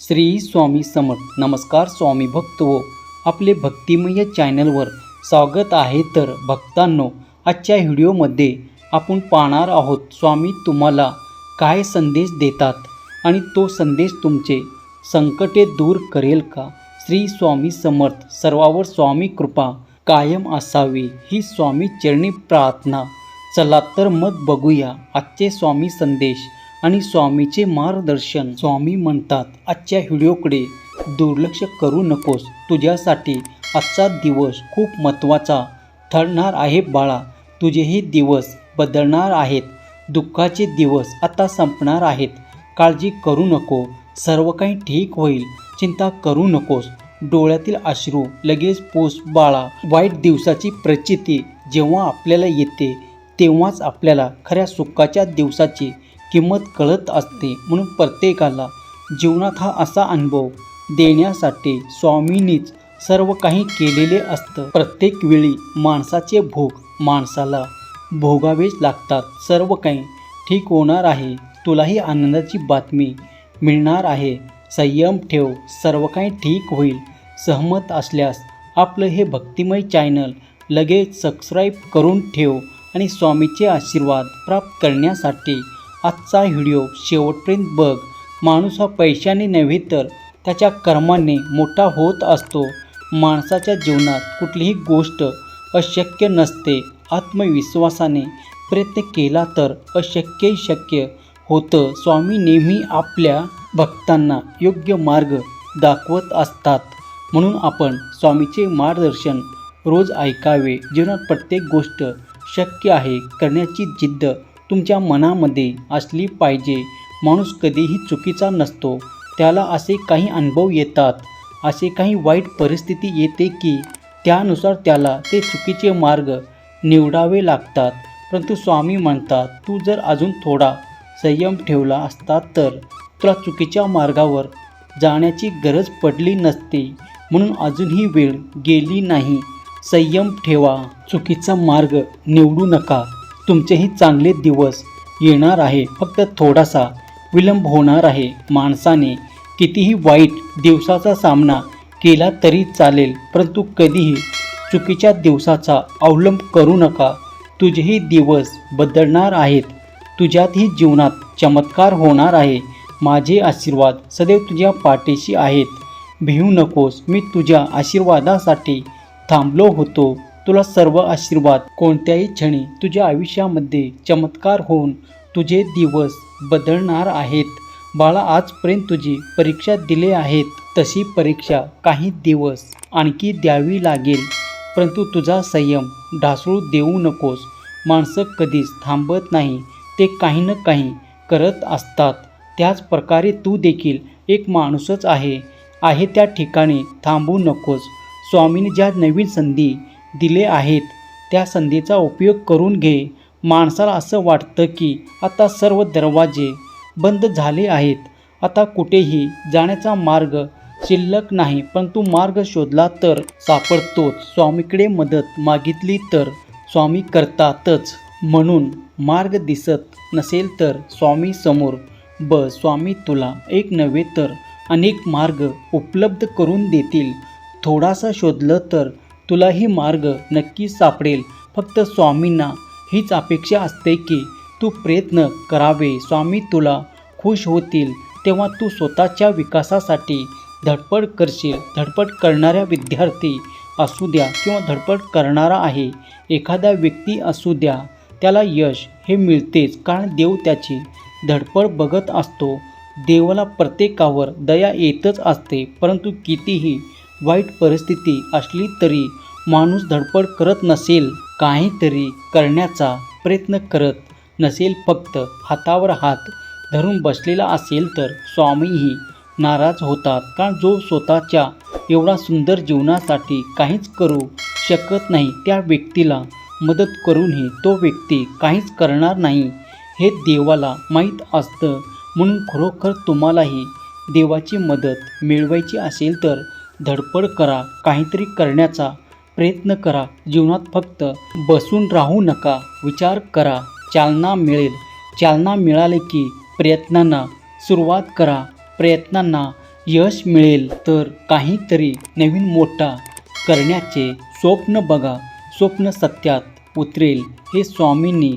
श्री स्वामी समर्थ. नमस्कार स्वामी भक्त हो, आपले भक्तिमय चॅनलवर स्वागत आहे. तर भक्तांनो, आजच्या व्हिडिओमध्ये आपण पाहणार आहोत स्वामी तुम्हाला काय संदेश देतात आणि तो संदेश तुमचे संकटे दूर करेल का. श्री स्वामी समर्थ. सर्वावर स्वामी कृपा कायम असावी ही स्वामी चरणी प्रार्थना. चला तर मग बघूया आजचे स्वामी संदेश आणि स्वामीचे मार्गदर्शन. स्वामी म्हणतात, आजच्या व्हिडिओकडे दुर्लक्ष करू नकोस. तुझ्यासाठी आजचा दिवस खूप महत्त्वाचा ठरणार आहे बाळा. तुझेही दिवस बदलणार आहेत. दुःखाचे दिवस आता संपणार आहेत. काळजी करू नको, सर्व काही ठीक होईल. चिंता करू नकोस. डोळ्यातील अश्रू लगेच पुस बाळा. वाईट दिवसाची प्रचिती जेव्हा आपल्याला येते तेव्हाच आपल्याला खऱ्या सुखाच्या दिवसाची किंमत कळत असते. म्हणून प्रत्येकाला जीवनात हा असा अनुभव देण्यासाठी स्वामींनीच सर्व काही केलेले असतं. प्रत्येक वेळी माणसाचे भोग माणसाला भोगावेच लागतात. सर्व काही ठीक होणार आहे. तुलाही आनंदाची बातमी मिळणार आहे. संयम ठेव, सर्व काही ठीक होईल. सहमत असल्यास आपलं हे भक्तिमय चॅनल लगेच सबस्क्राईब करून ठेव आणि स्वामीचे आशीर्वाद प्राप्त करण्यासाठी आजचा व्हिडिओ शेवटपर्यंत बघ. माणूस हा पैशाने नव्हे तर त्याच्या कर्माने मोठा होत असतो. माणसाच्या जीवनात कुठलीही गोष्ट अशक्य नसते. आत्मविश्वासाने प्रयत्न केला तर अशक्यही शक्य होतं. स्वामी नेहमी आपल्या भक्तांना योग्य मार्ग दाखवत असतात. म्हणून आपण स्वामीचे मार्गदर्शन रोज ऐकावे. जीवनात प्रत्येक गोष्ट शक्य आहे करण्याची जिद्द तुमच्या मनामध्ये असली पाहिजे. माणूस कधीही चुकीचा नसतो. त्याला असे काही अनुभव येतात, असे काही वाईट परिस्थिती येते की त्यानुसार त्याला ते चुकीचे मार्ग निवडावे लागतात. परंतु स्वामी म्हणतात, तू जर अजून थोडा संयम ठेवला असता तर तुला चुकीच्या मार्गावर जाण्याची गरज पडली नसती. म्हणून अजूनही वेळ गेली नाही. संयम ठेवा. चुकीचा मार्ग निवडू नका. तुमचेही चांगले दिवस येणार आहे. फक्त थोडासा विलंब होणार आहे. माणसाने कितीही वाईट दिवसाचा सामना केला तरी चालेल, परंतु कधीही चुकीच्या दिवसाचा अवलंब करू नका. तुझेही दिवस बदलणार आहेत. तुझ्यातही जीवनात चमत्कार होणार आहे. माझे आशीर्वाद सदैव तुझ्या पाठीशी आहेत. भिवू नकोस. मी तुझ्या आशीर्वादासाठी थांबलो होतो. तुला सर्व आशीर्वाद कोणत्याही क्षणी तुझ्या आयुष्यामध्ये चमत्कार होऊन तुझे दिवस बदलणार आहेत. बाळा, आजपर्यंत तुझी परीक्षा दिली आहेत. तशी परीक्षा काही दिवस आणखी द्यावी लागेल. परंतु तुझा संयम ढासळू देऊ नकोस. माणसं कधीच थांबत नाही. ते काही ना काही करत असतात. त्याच प्रकारे तू देखील एक माणूसच आहे त्या ठिकाणी थांबू नकोस. स्वामींनी ज्या नवीन संधी दिले आहेत त्या संधीचा उपयोग करून घे. माणसाला असं वाटतं की आता सर्व दरवाजे बंद झाले आहेत. आता कुठेही जाण्याचा मार्ग शिल्लक नाही. परंतु मार्ग शोधला तर सापडतोच. स्वामीकडे मदत मागितली तर स्वामी करतातच. म्हणून मार्ग दिसत नसेल तर स्वामी समोर बस. स्वामी तुला एक नव्हे तर अनेक मार्ग उपलब्ध करून देतील. थोडासा शोधलं तर तुलाही मार्ग नक्की सापडेल. फक्त स्वामींना हीच अपेक्षा असते की तू प्रयत्न करावे. स्वामी तुला खुश होतील तेव्हा तू स्वतःच्या विकासासाठी धडपड करशील. धडपड करणाऱ्या विद्यार्थी असू द्या किंवा धडपड करणारा आहे एखादा व्यक्ती असू द्या, त्याला यश हे मिळतेच. कारण देव त्याची धडपड बघत असतो. देवाला प्रत्येकावर दया येतच असते. परंतु कितीही वाईट परिस्थिती असली तरी माणूस धडपड करत नसेल, काहीतरी करण्याचा प्रयत्न करत नसेल, फक्त हातावर हात धरून बसलेला असेल तर स्वामीही नाराज होतात. कारण जो स्वतःच्या एवढा सुंदर जीवनासाठी काहीच करू शकत नाही त्या व्यक्तीला मदत करूनही तो व्यक्ती काहीच करणार नाही हे देवाला माहीत असतं. म्हणून खरोखर तुम्हालाही देवाची मदत मिळवायची असेल तर धडपड करा. काहीतरी करण्याचा प्रयत्न करा. जीवनात फक्त बसून राहू नका. विचार करा. चालना मिळेल. चालना मिळाली की प्रयत्नांना सुरुवात करा. प्रयत्नांना यश मिळेल तर काहीतरी नवीन मोठा करण्याचे स्वप्न बघा. स्वप्न सत्यात उतरेल हे स्वामींनी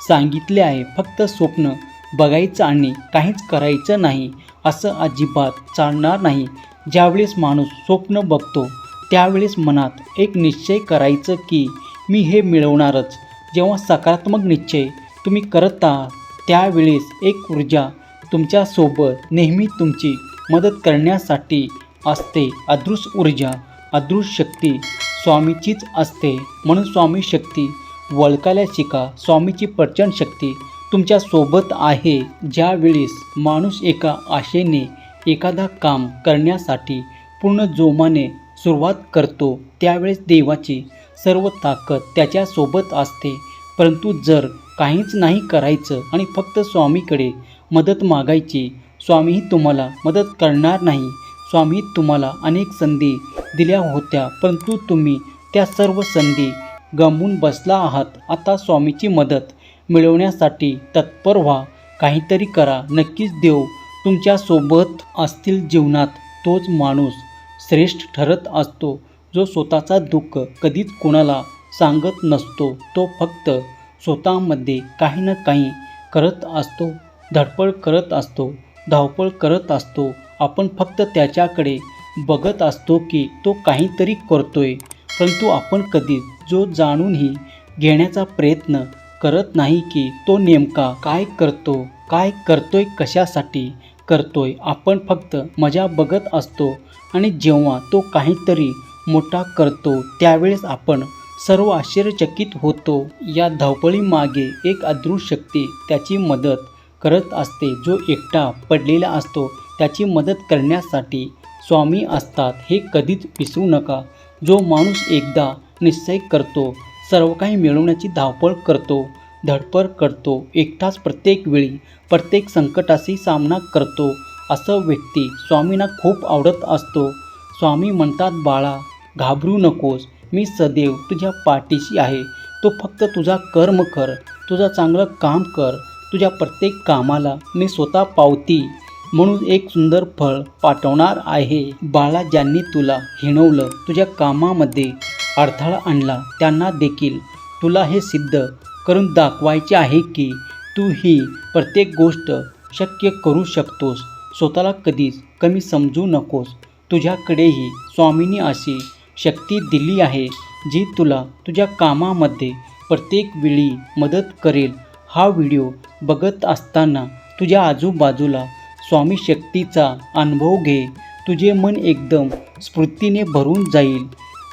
सांगितले आहे. फक्त स्वप्न बघायचं आणि काहीच करायचं नाही असं अजिबात चालणार नाही. ज्यावेळेस माणूस स्वप्न बघतो त्यावेळेस मनात एक निश्चय करायचं की मी हे मिळवणारच. जेव्हा सकारात्मक निश्चय तुम्ही करता त्यावेळेस एक ऊर्जा तुमच्यासोबत नेहमी तुमची मदत करण्यासाठी असते. अदृश्य ऊर्जा, अदृश्य शक्ती स्वामीचीच असते. म्हणून स्वामी शक्ती ओळखायला शिका. स्वामीची प्रचंड शक्ती तुमच्यासोबत आहे. ज्यावेळेस माणूस एका आशेने एखादा काम करण्यासाठी पूर्ण जोमाने सुरुवात करतो त्यावेळेस देवाची सर्व ताकद त्याच्यासोबत असते. परंतु जर काहीच नाही करायचं आणि फक्त स्वामीकडे मदत मागायची, स्वामीही तुम्हाला मदत करणार नाही. स्वामी तुम्हाला अनेक संधी दिल्या होत्या परंतु तुम्ही त्या सर्व संधी गमावून बसला आहात. आता स्वामीची मदत मिळवण्यासाठी तत्पर व्हा. काहीतरी करा. नक्कीच देव तुमच्यासोबत असतील. जीवनात तोच माणूस श्रेष्ठ ठरत असतो जो स्वतःचा दुःख कधीच कोणाला सांगत नसतो. तो फक्त स्वतःमध्ये काही ना काही करत असतो, धडपड करत असतो, धावपळ करत असतो. आपण फक्त त्याच्याकडे बघत असतो की तो काहीतरी करतोय, परंतु आपण कधीच जो जाणूनही घेण्याचा प्रयत्न करत नाही की तो नेमका काय करतो, काय करतोय, कशासाठी करतोय. आपण फक्त मजा बघत असतो आणि जेव्हा तो काहीतरी मोठा करतो त्यावेळेस आपण सर्व आश्चर्यचकित होतो. या धावपळीमागे एक अदृश्य शक्ती त्याची मदत करत असते. जो एकटा पडलेला असतो त्याची मदत करण्यासाठी स्वामी असतात हे कधीच विसरू नका. जो माणूस एकदा निश्चय करतो, सर्व काही मिळवण्याची धावपळ करतो, धडपड करतो, एकटाच प्रत्येक वेळी प्रत्येक संकटाशी सामना करतो, असं व्यक्ती स्वामींना खूप आवडत असतो. स्वामी म्हणतात, बाळा घाबरू नकोस, मी सदैव तुझ्या पाठीशी आहे. तो फक्त तुझा कर्म कर, तुझं चांगलं काम कर. तुझ्या प्रत्येक कामाला मी स्वतः पावती म्हणून एक सुंदर फळ पाठवणार आहे. बाळा, ज्यांनी तुला हिणवलं, तुझ्या कामामध्ये अडथळा आणला, त्यांना देखील तुला हे सिद्ध करून दाखवायचे आहे की तू ही प्रत्येक गोष्ट शक्य करू शकतोस. स्वतःला कधीच कमी समजू नकोस. तुझ्याकडेही स्वामींनी अशी शक्ती दिली आहे जी तुला तुझ्या कामामध्ये प्रत्येक वेळी मदत करेल. हा व्हिडिओ बघत असताना तुझ्या आजूबाजूला स्वामी शक्तीचा अनुभव घे. तुझे मन एकदम स्फूर्तीने भरून जाईल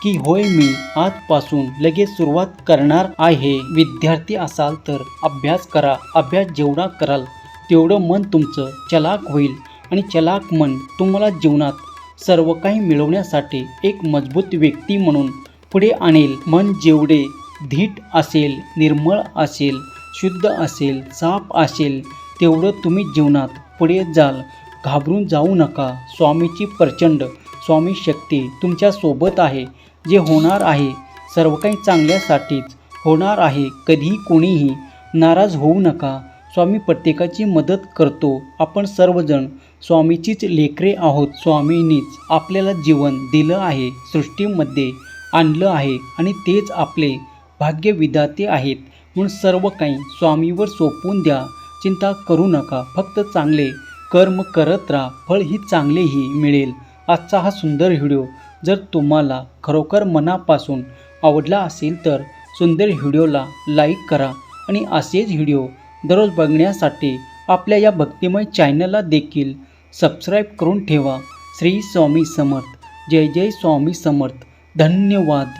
की होय, मी आजपासून लगेच सुरुवात करणार आहे. विद्यार्थी असाल तर अभ्यास करा. अभ्यास जेवढा कराल तेवढं मन तुमचं चलाक होईल आणि चलाक मन तुम्हाला जीवनात सर्व काही मिळवण्यासाठी एक मजबूत व्यक्ती म्हणून पुढे आणेल. मन जेवढे धीट असेल, निर्मळ असेल, शुद्ध असेल, साफ असेल, तेवढं तुम्ही जीवनात पुढे जाल. घाबरून जाऊ नका. स्वामीची प्रचंड स्वामी शक्ती तुमच्यासोबत आहे. जे होणार आहे सर्व काही चांगल्यासाठीच होणार आहे. कधीही कोणीही नाराज होऊ नका. स्वामी प्रत्येकाची मदत करतो. आपण सर्वजण स्वामीचीच लेकरे आहोत. स्वामींनीच आपल्याला जीवन दिलं आहे, सृष्टीमध्ये आणलं आहे आणि तेच आपले भाग्यविधाते आहेत. म्हणून सर्व काही स्वामीवर सोपवून द्या. चिंता करू नका. फक्त चांगले कर्म करत राहा. फळ ही चांगलेही मिळेल. आजचा हा सुंदर व्हिडिओ जर तुम्हाला खरोखर मनापासून आवडला असेल तर सुंदर व्हिडिओला लाईक करा आणि असेच व्हिडिओ दररोज बघण्यासाठी आपल्या या भक्तिमय चॅनलला देखील सबस्क्राईब करून ठेवा. श्री स्वामी समर्थ. जय जय स्वामी समर्थ. धन्यवाद.